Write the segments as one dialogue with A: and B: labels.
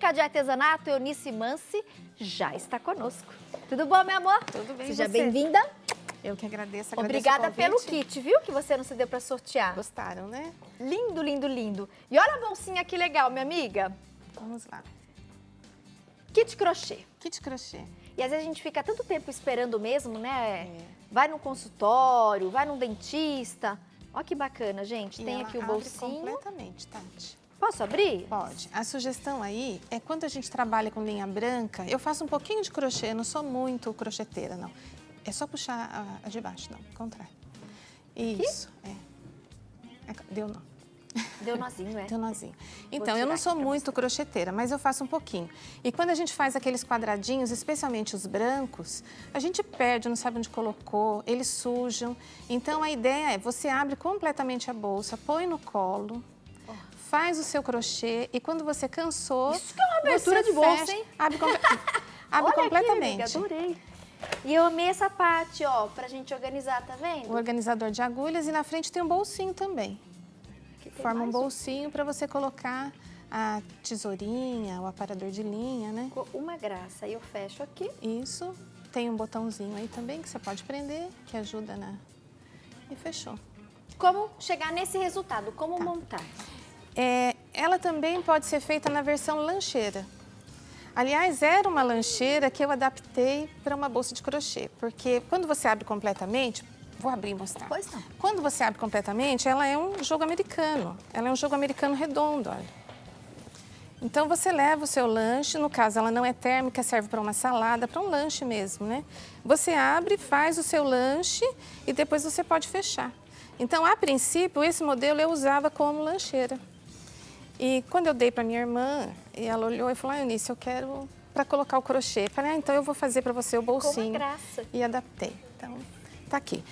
A: Técnica de artesanato, Eunice Mansi, já está conosco. Tudo bom, meu amor?
B: Tudo bem,
A: Seja
B: você?
A: bem-vinda.
B: Eu que agradeço
A: Obrigada
B: o
A: pelo
B: convite.
A: kit, viu? Que você não se deu para sortear.
B: Gostaram, né?
A: Lindo, lindo, lindo. E olha a bolsinha que legal, minha amiga.
B: Vamos lá.
A: Kit crochê.
B: Kit crochê.
A: E às vezes a gente fica tanto tempo esperando mesmo, né?
B: É.
A: Vai no consultório, vai num dentista. Olha que bacana, gente.
B: E
A: Tem
B: ela
A: aqui o
B: abre
A: bolsinho.
B: completamente, Tati.
A: Posso abrir?
B: Pode. A sugestão aí é quando a gente trabalha com linha branca, eu faço um pouquinho de crochê, eu não sou muito crocheteira, não. É só puxar a de baixo, não, ao contrário. Isso, Deu nó.
A: Deu nozinho, é?
B: Deu nozinho. Então,
A: tirar
B: eu não
A: aqui
B: sou
A: pra
B: muito crocheteira, mas eu faço um pouquinho. E quando a gente faz aqueles quadradinhos, especialmente os brancos, a gente perde, não sabe onde colocou, eles sujam. Então, a ideia é, você abre completamente a bolsa, põe no colo, faz o seu crochê e quando você cansou,
A: Isso que é uma abertura
B: você
A: de bolsa,
B: fecha,
A: hein?
B: abre
A: Olha
B: completamente.
A: aqui, amiga, adorei. E eu amei essa parte, ó, pra gente organizar, tá vendo?
B: O organizador de agulhas e na frente tem um bolsinho também.
A: Aqui tem
B: Forma um
A: mais
B: bolsinho para você colocar a tesourinha, o aparador de linha, né?
A: Ficou uma graça. Aí eu fecho aqui.
B: Isso. Tem um botãozinho aí também que você pode prender, que ajuda na... E fechou.
A: Como chegar nesse resultado? Como montar?
B: Ela também pode ser feita na versão lancheira. Aliás, era uma lancheira que eu adaptei para uma bolsa de crochê, porque quando você abre completamente, vou abrir e mostrar.
A: Pois não.
B: Quando você abre completamente, ela é um jogo americano. Ela é um jogo americano redondo, olha. Então você leva o seu lanche, no caso ela não é térmica, serve para uma salada, para um lanche mesmo, né? Você abre, faz o seu lanche e depois você pode fechar. Então, a princípio, esse modelo eu usava como lancheira. E quando eu dei para minha irmã, e ela olhou e falou, Eunice, eu quero para colocar o crochê. Falei, então eu vou fazer para você o bolsinho.
A: Com uma graça.
B: E adaptei. Então, tá aqui.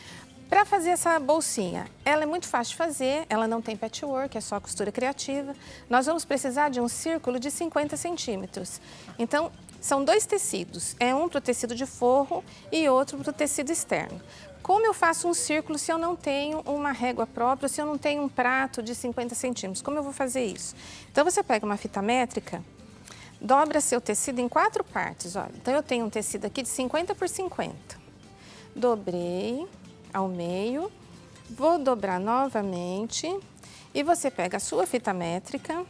B: Para fazer essa bolsinha, ela é muito fácil de fazer, ela não tem patchwork, é só costura criativa. Nós vamos precisar de um círculo de 50 centímetros. Então, são dois tecidos, é um para o tecido de forro e outro para o tecido externo. Como eu faço um círculo se eu não tenho uma régua própria, se eu não tenho um prato de 50 centímetros? Como eu vou fazer isso? Então, você pega uma fita métrica, dobra seu tecido em 4 partes, olha. Então, eu tenho um tecido aqui de 50 por 50. Dobrei ao meio, vou dobrar novamente e você pega a sua fita métrica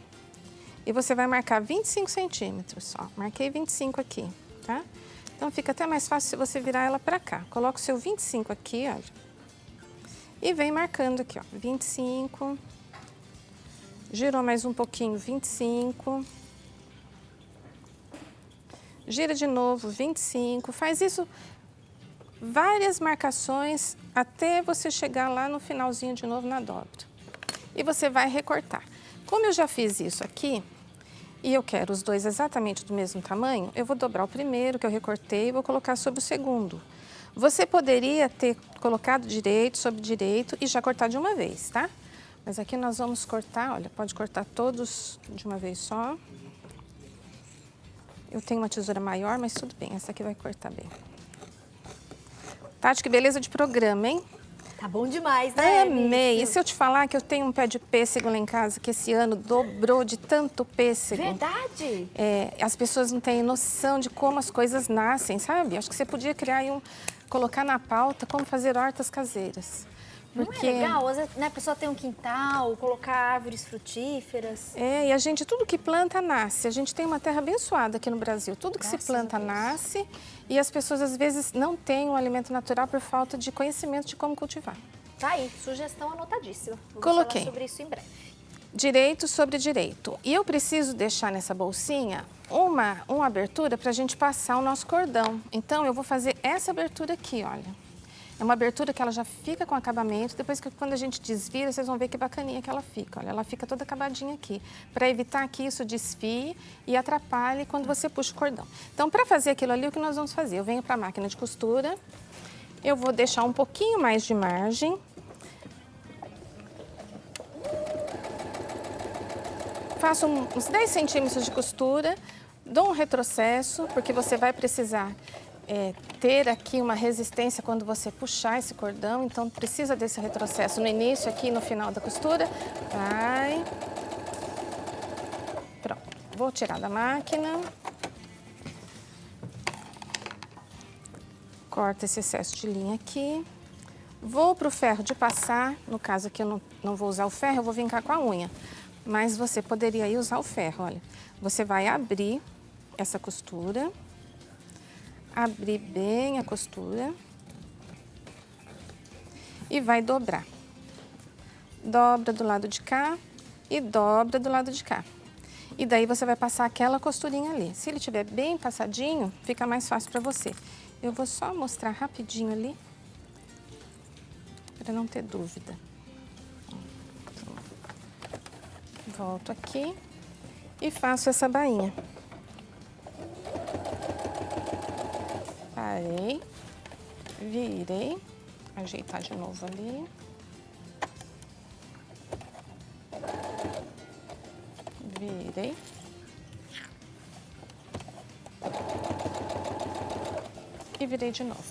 B: e você vai marcar 25 centímetros, ó. Marquei 25 aqui, tá? Então, fica até mais fácil se você virar ela pra cá. Coloca o seu 25 aqui, olha. E vem marcando aqui, ó, 25. Girou mais um pouquinho, 25. Gira de novo, 25. Faz isso várias marcações até você chegar lá no finalzinho de novo na dobra. E você vai recortar. Como eu já fiz isso aqui, e eu quero os dois exatamente do mesmo tamanho, eu vou dobrar o primeiro que eu recortei e vou colocar sobre o segundo. Você poderia ter colocado direito sobre direito e já cortar de uma vez, tá? Mas aqui nós vamos cortar, olha, pode cortar todos de uma vez só. Eu tenho uma tesoura maior, mas tudo bem, essa aqui vai cortar bem. Tati, que beleza de programa, hein?
A: Tá bom demais, né?
B: Amei! E se eu te falar que eu tenho um pé de pêssego lá em casa, que esse ano dobrou de tanto pêssego?
A: Verdade!
B: As pessoas não têm noção de como as coisas nascem, sabe? Acho que você podia criar colocar na pauta como fazer hortas caseiras.
A: Porque... Não é legal? Às vezes, né, a pessoa tem um quintal, colocar árvores frutíferas.
B: E a gente, tudo que planta, nasce. A gente tem uma terra abençoada aqui no Brasil. Tudo que se planta, nasce. E as pessoas, às vezes, não têm um alimento natural por falta de conhecimento de como cultivar.
A: Tá aí, sugestão anotadíssima. Vamos
B: Coloquei.
A: falar sobre isso em breve.
B: Direito sobre direito. E eu preciso deixar nessa bolsinha uma abertura para a gente passar o nosso cordão. Então, eu vou fazer essa abertura aqui, olha. É uma abertura que ela já fica com acabamento, depois que quando a gente desvira, vocês vão ver que bacaninha que ela fica. Olha, ela fica toda acabadinha aqui, para evitar que isso desfie e atrapalhe quando você puxa o cordão. Então, para fazer aquilo ali, o que nós vamos fazer? Eu venho para a máquina de costura, eu vou deixar um pouquinho mais de margem. Faço uns 10 centímetros de costura, dou um retrocesso, porque você vai precisar ter aqui uma resistência quando você puxar esse cordão, então precisa desse retrocesso no início aqui e no final da costura. Vai. Pronto. Vou tirar da máquina. Corta esse excesso de linha aqui. Vou pro ferro de passar. No caso aqui eu não vou usar o ferro, eu vou vincar com a unha. Mas você poderia aí usar o ferro, olha. Você vai abrir essa costura. Abrir bem a costura. E vai dobrar. Dobra do lado de cá e dobra do lado de cá. E daí você vai passar aquela costurinha ali. Se ele estiver bem passadinho, fica mais fácil para você. Eu vou só mostrar rapidinho ali, para não ter dúvida. Volto aqui e faço essa bainha. Parei, virei, ajeitar de novo ali. Virei. E virei de novo.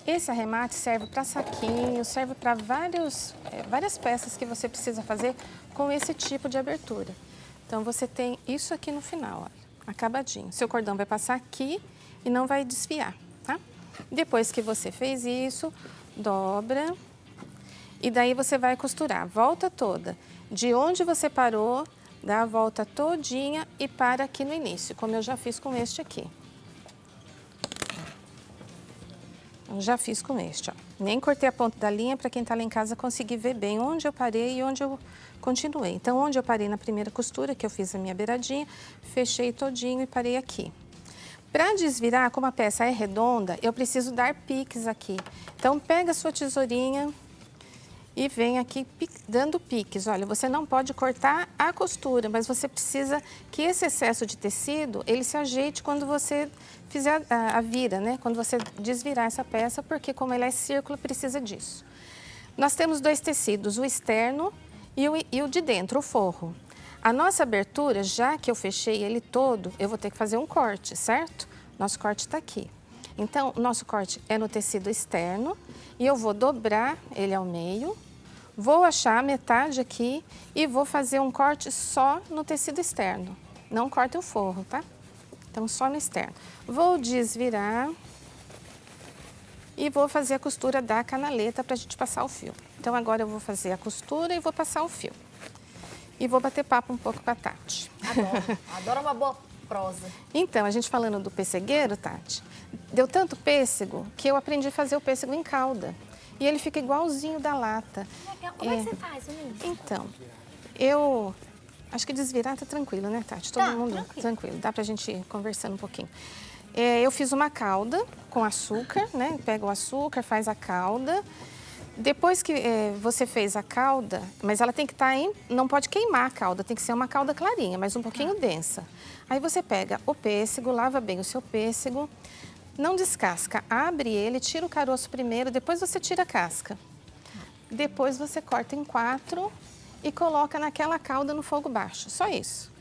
B: Esse arremate serve para saquinho, serve para várias peças que você precisa fazer com esse tipo de abertura. Então, você tem isso aqui no final, olha, acabadinho. Seu cordão vai passar aqui e não vai desfiar, tá? Depois que você fez isso, dobra. E daí você vai costurar a volta toda. De onde você parou, dá a volta todinha e para aqui no início, como eu já fiz com este aqui. Eu já fiz com este, ó. Nem cortei a ponta da linha para quem tá lá em casa conseguir ver bem onde eu parei e onde eu continuei. Então, onde eu parei na primeira costura, que eu fiz a minha beiradinha, fechei todinho e parei aqui. Para desvirar, como a peça é redonda, eu preciso dar piques aqui. Então, pega a sua tesourinha e vem aqui dando piques. Olha, você não pode cortar a costura, mas você precisa que esse excesso de tecido, ele se ajeite quando você fizer a vira, né? Quando você desvirar essa peça, porque como ela é círculo, precisa disso. Nós temos dois tecidos, o externo e o de dentro, o forro. A nossa abertura, já que eu fechei ele todo, eu vou ter que fazer um corte, certo? Nosso corte está aqui. Então, o nosso corte é no tecido externo e eu vou dobrar ele ao meio. Vou achar a metade aqui e vou fazer um corte só no tecido externo. Não corte o forro, tá? Então, só no externo. Vou desvirar e vou fazer a costura da canaleta para a gente passar o fio. Então, agora eu vou fazer a costura e vou passar o fio. E vou bater papo um pouco com a Tati.
A: Adoro, adoro uma boa prosa.
B: Então, a gente falando do pessegueiro, Tati, deu tanto pêssego que eu aprendi a fazer o pêssego em calda. E ele fica igualzinho da lata.
A: Legal. Como é que você faz, Denise?
B: Então, eu acho que desvirar tá tranquilo, né, Tati? Todo mundo tranquilo. Dá pra gente ir conversando um pouquinho. Eu fiz uma calda com açúcar, né? Pega o açúcar, faz a calda. Depois que você fez a calda, mas ela tem que estar não pode queimar a calda, tem que ser uma calda clarinha, mas um pouquinho densa. Aí você pega o pêssego, lava bem o seu pêssego. Não descasca, abre ele, tira o caroço primeiro, depois você tira a casca. Depois você corta em 4 e coloca naquela calda no fogo baixo, só isso.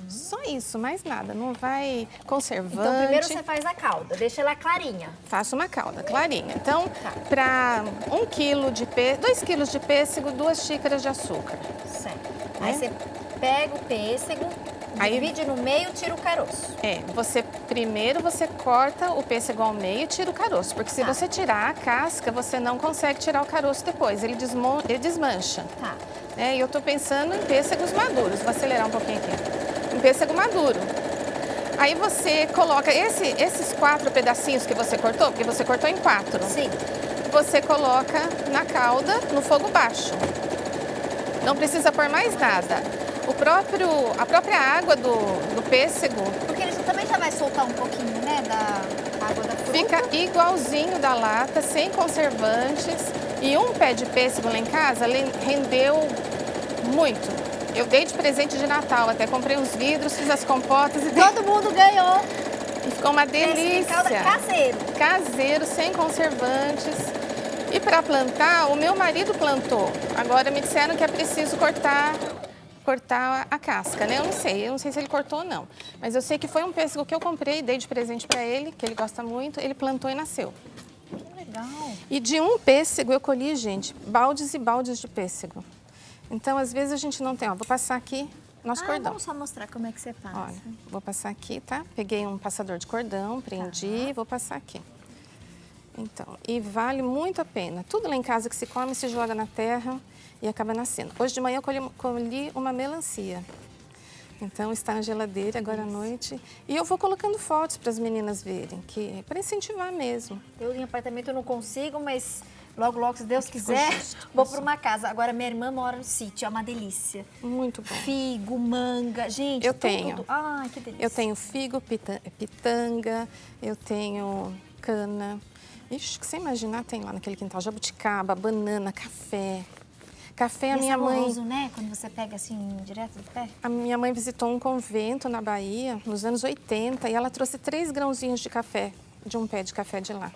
B: Só isso, mais nada, não vai conservante.
A: Então, primeiro você faz a calda, deixa ela clarinha.
B: Faço uma calda clarinha. Então, para 1 quilo de pêssego, 2 quilos de pêssego, 2 xícaras de açúcar.
A: Certo. Aí você pega o pêssego, divide no meio, tira o caroço.
B: Primeiro você corta o pêssego ao meio e tira o caroço, porque se você tirar a casca, você não consegue tirar o caroço depois, ele desmancha.
A: Tá.
B: E eu tô pensando em pêssegos maduros, vou acelerar um pouquinho aqui. Um pêssego maduro. Aí você coloca esses 4 pedacinhos que você cortou, porque você cortou em 4.
A: Sim.
B: Você coloca na calda, no fogo baixo. Não precisa pôr mais nada. A própria água do pêssego...
A: Porque ele também já vai soltar um pouquinho, né, da água da fruta.
B: Fica igualzinho da lata, sem conservantes. E um pé de pêssego lá em casa rendeu muito. Eu dei de presente de Natal, até comprei uns vidros, fiz as compotas e...
A: Todo mundo ganhou.
B: E ficou uma delícia.
A: Caseiro.
B: Caseiro, sem conservantes. E para plantar, o meu marido plantou. Agora me disseram que é preciso cortar a casca, né? Eu não sei se ele cortou ou não. Mas eu sei que foi um pêssego que eu comprei, dei de presente para ele, que ele gosta muito, ele plantou e nasceu.
A: Que legal.
B: E de um pêssego eu colhi, gente, baldes e baldes de pêssego. Então, às vezes, a gente não tem, ó, vou passar aqui nosso cordão.
A: Vamos só mostrar como é que você passa.
B: Olha, vou passar aqui, tá? Peguei um passador de cordão, prendi, vou passar aqui. Então, e vale muito a pena. Tudo lá em casa que se come, se joga na terra e acaba nascendo. Hoje de manhã eu colhi uma melancia. Então, está na geladeira agora à noite. E eu vou colocando fotos para as meninas verem, que é para incentivar mesmo.
A: Eu em apartamento eu não consigo, mas logo, logo, se Deus quiser, vou para uma casa. Agora, minha irmã mora no sítio, é uma delícia.
B: Muito bom.
A: Figo, manga, gente,
B: eu
A: tudo.
B: tenho.
A: Ai, que delícia.
B: Eu tenho figo, pitanga, eu tenho cana. Ixi, que você imaginar, tem lá naquele quintal jabuticaba, banana, café. Café, a minha mãe...
A: né? Quando você pega assim, direto do pé.
B: A minha mãe visitou um convento na Bahia, nos anos 80, e ela trouxe 3 grãozinhos de café, de um pé de café de lá.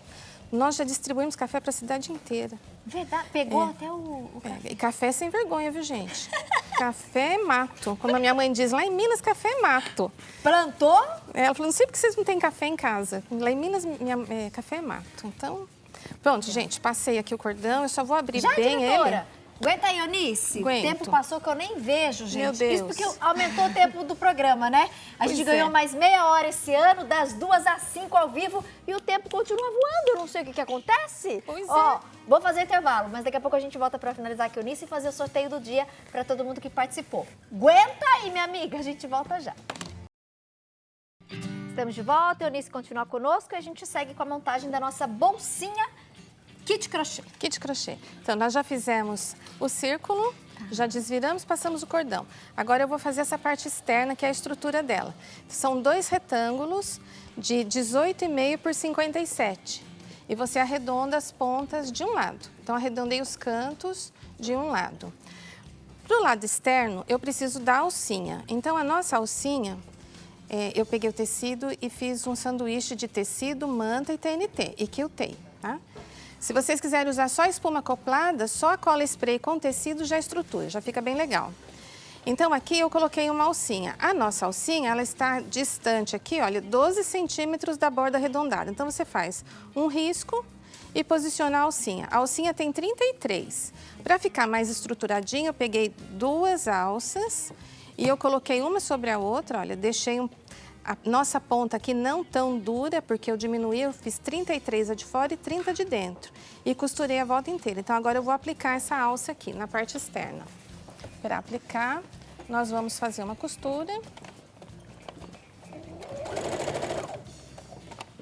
B: Nós já distribuímos café para a cidade inteira.
A: Verdade, pegou até o café.
B: E café sem vergonha, viu, gente? Café é mato. Como a minha mãe diz, lá em Minas, café é mato.
A: Plantou?
B: Ela falou, não sei porque vocês não têm café em casa. Lá em Minas, café é mato. Então, pronto, gente, passei aqui o cordão, eu só vou abrir bem
A: diretora?
B: ele.
A: Aguenta aí, Eunice.
B: Aguento.
A: O tempo passou que eu nem vejo, gente.
B: Meu Deus.
A: Isso porque aumentou o tempo do programa, né? A gente ganhou mais meia hora esse ano, das 2 às 5 ao vivo, e o tempo continua voando. Eu não sei o que acontece.
B: Pois
A: Ó, vou fazer intervalo, mas daqui a pouco a gente volta para finalizar aqui, Eunice, e fazer o sorteio do dia para todo mundo que participou. Aguenta aí, minha amiga. A gente volta já. Estamos de volta, Eunice continua conosco e a gente segue com a montagem da nossa bolsinha kit crochê.
B: Kit crochê. Então, nós já fizemos o círculo, já desviramos, passamos o cordão. Agora eu vou fazer essa parte externa, que é a estrutura dela. São 2 retângulos de 18,5 por 57. E você arredonda as pontas de um lado. Então, arredondei os cantos de um lado. Para o lado externo, eu preciso da alcinha. Então, a nossa alcinha, eu peguei o tecido e fiz um sanduíche de tecido, manta e TNT. E quiltei, tá? Se vocês quiserem usar só espuma acoplada, só a cola spray com tecido já estrutura, já fica bem legal. Então, aqui eu coloquei uma alcinha. A nossa alcinha, ela está distante aqui, olha, 12 centímetros da borda arredondada. Então, você faz um risco e posiciona a alcinha. A alcinha tem 33. Para ficar mais estruturadinho, eu peguei 2 alças e eu coloquei uma sobre a outra, olha, deixei a nossa ponta aqui não tão dura, porque eu diminuí, eu fiz 33 a de fora e 30 de dentro. E costurei a volta inteira. Então, agora eu vou aplicar essa alça aqui, na parte externa. Para aplicar, nós vamos fazer uma costura.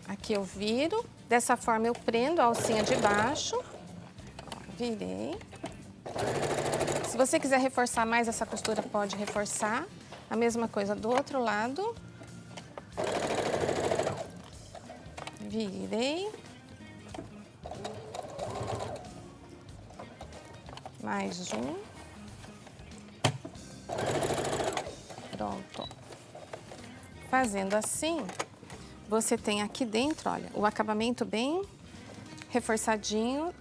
B: Aqui eu viro. Dessa forma, eu prendo a alcinha de baixo. Virei. Se você quiser reforçar mais essa costura, pode reforçar. A mesma coisa do outro lado. Virei. Mais um. Pronto. Fazendo assim, você tem aqui dentro, olha, o acabamento bem reforçadinho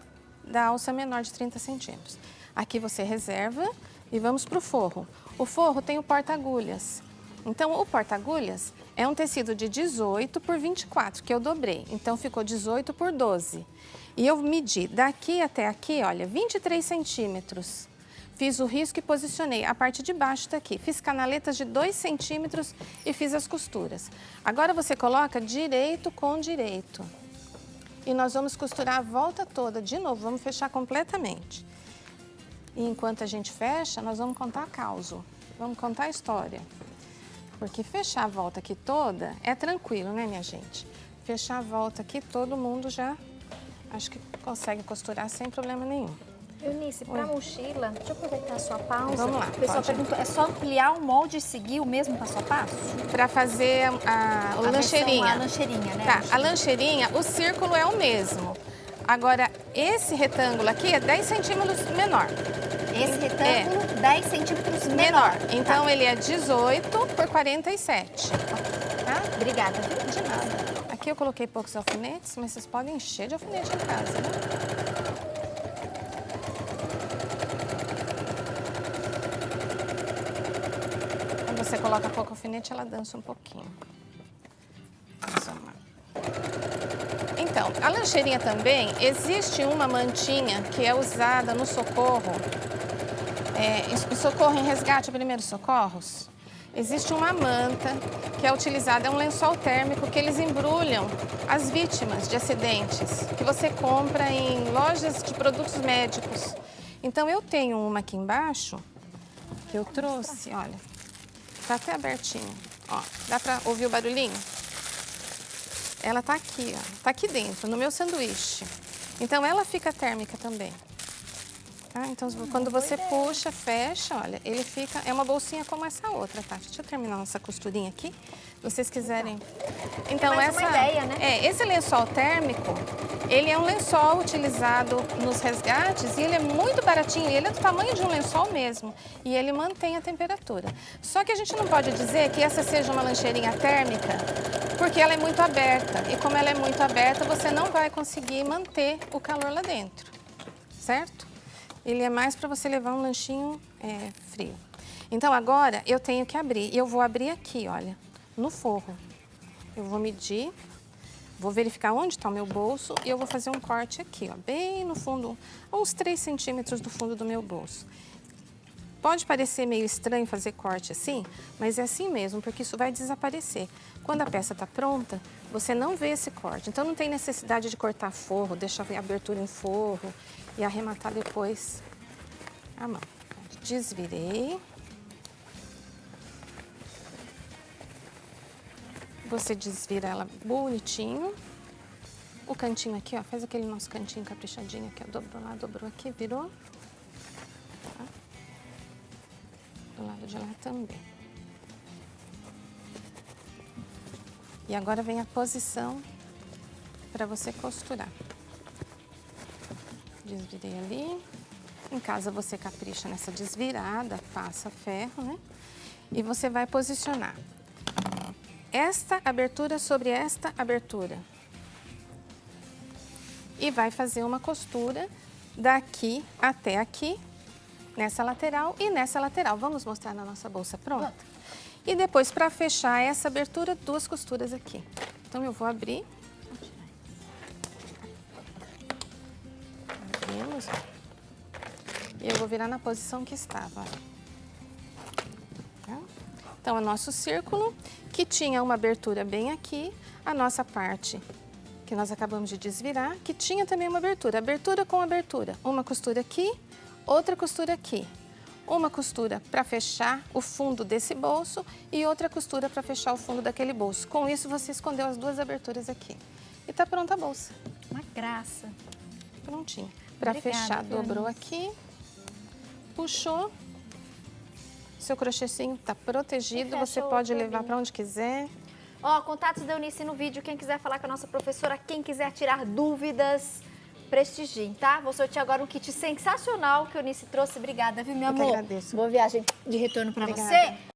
B: da alça menor de 30 centímetros. Aqui você reserva e vamos para o forro. O forro tem o porta-agulhas. Então, o porta-agulhas é um tecido de 18 por 24, que eu dobrei. Então, ficou 18 por 12. E eu medi daqui até aqui, olha, 23 centímetros. Fiz o risco e posicionei a parte de baixo daqui. Fiz canaletas de 2 centímetros e fiz as costuras. Agora, você coloca direito com direito. E nós vamos costurar a volta toda de novo, vamos fechar completamente. E enquanto a gente fecha, nós vamos contar a causa. Vamos contar a história. Porque fechar a volta aqui toda é tranquilo, né, minha gente? Fechar a volta aqui, todo mundo já acho que consegue costurar sem problema nenhum.
A: Eunice, para a mochila, deixa eu aproveitar a sua pausa.
B: Vamos lá,
A: O pessoal perguntou, é só ampliar o molde e seguir o mesmo passo a passo?
B: Para fazer a lancheirinha.
A: A lancheirinha, né?
B: Tá, a lancheirinha, o círculo é o mesmo. Agora, esse retângulo aqui é 10 centímetros menor.
A: Esse retângulo, 10 centímetros menor.
B: Então, ele é 18 por 47. Tá?
A: Obrigada.
B: De nada. Aqui eu coloquei poucos alfinetes, mas vocês podem encher de alfinete em casa, né? Quando você coloca pouco alfinete, ela dança um pouquinho. Então, a lancheirinha também, existe uma mantinha que é usada no Socorro. em socorro, em resgate, primeiros socorros, existe uma manta que é utilizada, é um lençol térmico que eles embrulham as vítimas de acidentes, que você compra em lojas de produtos médicos. Então, eu tenho uma aqui embaixo, que eu trouxe, olha, tá até abertinho, ó, dá pra ouvir o barulhinho? Ela tá aqui, ó, tá aqui dentro, no meu sanduíche. Então, ela fica térmica também. Tá? Então, quando você puxa, fecha, olha, ele fica... É uma bolsinha como essa outra, tá? Deixa eu terminar nossa costurinha aqui. Se vocês quiserem... Então,
A: mais uma ideia, né?
B: Esse lençol térmico, ele é um lençol utilizado nos resgates e ele é muito baratinho. Ele é do tamanho de um lençol mesmo. E ele mantém a temperatura. Só que a gente não pode dizer que essa seja uma lancheirinha térmica, porque ela é muito aberta. E como ela é muito aberta, você não vai conseguir manter o calor lá dentro, certo? Ele é mais para você levar um lanchinho frio. Então, agora, eu tenho que abrir. E eu vou abrir aqui, olha, no forro. Eu vou medir, vou verificar onde está o meu bolso e eu vou fazer um corte aqui, ó, bem no fundo, uns 3 centímetros do fundo do meu bolso. Pode parecer meio estranho fazer corte assim, mas é assim mesmo, porque isso vai desaparecer. Quando a peça está pronta, você não vê esse corte. Então, não tem necessidade de cortar forro, deixar a abertura em forro e arrematar depois a mão. Desvirei. Você desvira ela bonitinho. O cantinho aqui, ó, faz aquele nosso cantinho caprichadinho aqui, ó, dobrou lá, dobrou aqui, virou. Tá? Do lado de lá também. E agora vem a posição para você costurar. Desvirei ali. Em casa você capricha nessa desvirada, passa ferro, né? E você vai posicionar esta abertura sobre esta abertura. E vai fazer uma costura daqui até aqui, nessa lateral e nessa lateral. Vamos mostrar na nossa bolsa pronta? E depois, para fechar essa abertura, 2 costuras aqui. Então, eu vou abrir. Abrimos. E eu vou virar na posição que estava. Tá? Então, é nosso círculo, que tinha uma abertura bem aqui, a nossa parte que nós acabamos de desvirar, que tinha também uma abertura. Abertura com abertura. Uma costura aqui, outra costura aqui. Uma costura para fechar o fundo desse bolso e outra costura para fechar o fundo daquele bolso. Com isso, você escondeu as 2 aberturas aqui. E tá pronta a bolsa.
A: Uma graça.
B: Prontinha. Para fechar, dobrou aqui, puxou. Seu crochêzinho tá protegido, você pode levar para onde quiser.
A: Ó, contatos da Eunice no vídeo, quem quiser falar com a nossa professora, quem quiser tirar dúvidas, prestigiem, tá? Vou sortear agora um kit sensacional que a Eunice trouxe. Obrigada, viu, meu amor?
B: Eu que agradeço.
A: Boa viagem de retorno pra
B: Obrigada.
A: você.